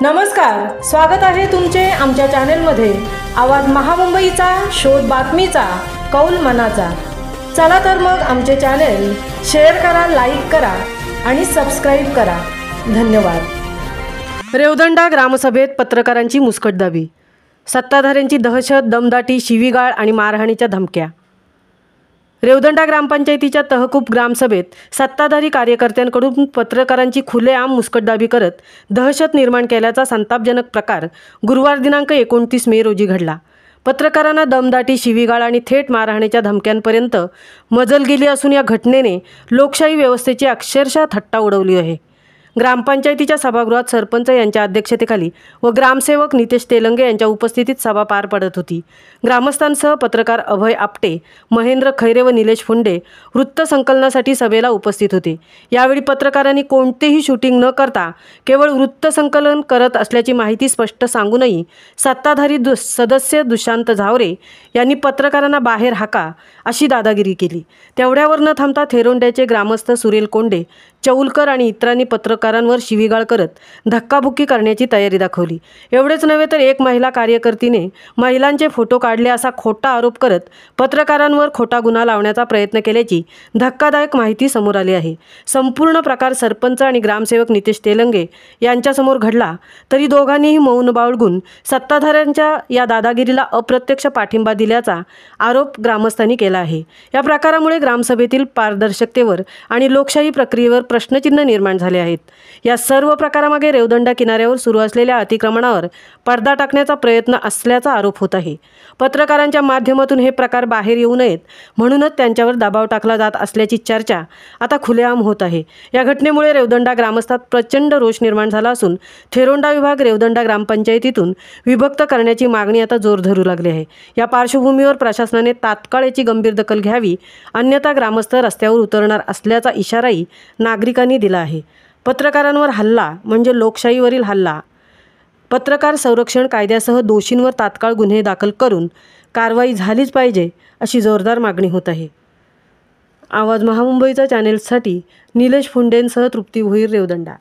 नमस्कार, स्वागत आहे तुमचे आमच्या चॅनलमध्ये। आवाज महामुंबईचा, शोध बातमीचा, कौल मनाचा। चला तर मग आमचे चॅनल शेअर करा, लाईक करा आणि सबस्क्राइब करा। धन्यवाद। रेवदंडा ग्रामसभेत पत्रकारांची मुस्कटदाबी, सत्ताधाऱ्यांची दहशत, दमदाटी, शिवीगाळ आणि मारहाणीच्या धमक्या। रेवदंडा ग्रामपंचायतीच्या तहकूब ग्रामसभेत सत्ताधारी कार्यकर्त्यांकडून पत्रकारांची खुलेआम मुस्कटदाबी करत दहशत निर्माण केल्याचा संतापजनक प्रकार गुरुवार दिनांक 29 मे रोजी घडला। पत्रकारांना दमदाटी, शिवीगाळ आणि थेट मारहाणीच्या धमक्यांपर्यंत मजल गेली असून या घटनेने लोकशाही व्यवस्थेची अक्षरशः थट्टा उडवली आहे। ग्रामपंचायतीच्या सभागृहात सरपंच यांच्या अध्यक्षतेखाली व ग्रामसेवक नितेश तेलंगे यांच्या उपस्थितीत सभा पार पडत होती। ग्रामस्थांसह पत्रकार अभय आपटे, महेंद्र खैरे व निलेश फुंडे वृत्तसंकलनासाठी सभेला उपस्थित होते। यावेळी पत्रकारांनी कोणतेही शूटिंग न करता केवळ वृत्तसंकलन करत असल्याची माहिती स्पष्ट सांगूनही सत्ताधारी सदस्य दुशांत झावरे यांनी पत्रकारांना बाहेर हाका अशी दादागिरी केली। तेवढ्यावर न थांबता थेरोंड्याचे ग्रामस्थ सुरेल कोंडे, चौलकर आणि इतरांनी पत्रकारांवर शिवीगाळ करत धक्काबुक्की करण्याची तयारी दाखवली। एवढेच नव्हे तर एक महिला कार्यकर्तीने महिलांचे फोटो काढले असा खोटा आरोप करत पत्रकारांवर खोटा गुन्हा लावण्याचा प्रयत्न केल्याची धक्कादायक माहिती समोर आली आहे। संपूर्ण प्रकार सरपंच आणि ग्रामसेवक नितेश तेलंगे यांच्यासमोर घडला तरी दोघांनीही मौन बाळगून सत्ताधाऱ्यांच्या या दादागिरीला अप्रत्यक्ष पाठिंबा दिल्याचा आरोप ग्रामस्थांनी केला आहे। या प्रकारामुळे ग्रामसभेतील पारदर्शकतेवर आणि लोकशाही प्रक्रियेवर प्रश्नचिन्ह निर्माण झाले आहेत। या सर्व प्रकारामागे रेवदंडा किनाऱ्यावर सुरू असलेल्या अतिक्रमणावर पडदा टाकण्याचा प्रयत्न असल्याचा आरोप होत आहे। पत्रकारांच्या माध्यमातून हे प्रकार बाहेर येऊ नयेत म्हणूनच त्यांच्यावर दबाव टाकला जात असल्याची चर्चा आता खुलेआम होत आहे। या घटनेमुळे रेवदंडा ग्रामस्थात प्रचंड रोष निर्माण झाला असून थेरोंडा विभाग रेवदंडा ग्रामपंचायतीतून विभक्त करण्याची मागणी आता जोर धरू लागली आहे। या पार्श्वभूमीवर प्रशासनाने तात्काळ याची गंभीर दखल घ्यावी, अन्यथा ग्रामस्थ रस्त्यावर उतरणार असल्याचा इशाराही नागरिकांनी दिला आहे। पत्रकारांवर हल्ला म्हणजे लोकशाहीवरील हल्ला। पत्रकार संरक्षण कायद्यासह दोषींवर तात्काळ गुन्हे दाखल करून कारवाई झालीच पाहिजे अशी जोरदार मागणी होत आहे। आवाज महामुंबईचा चॅनेलसाठी निलेश फुंडेंसह तृप्ती भोईर, रेवदंडा।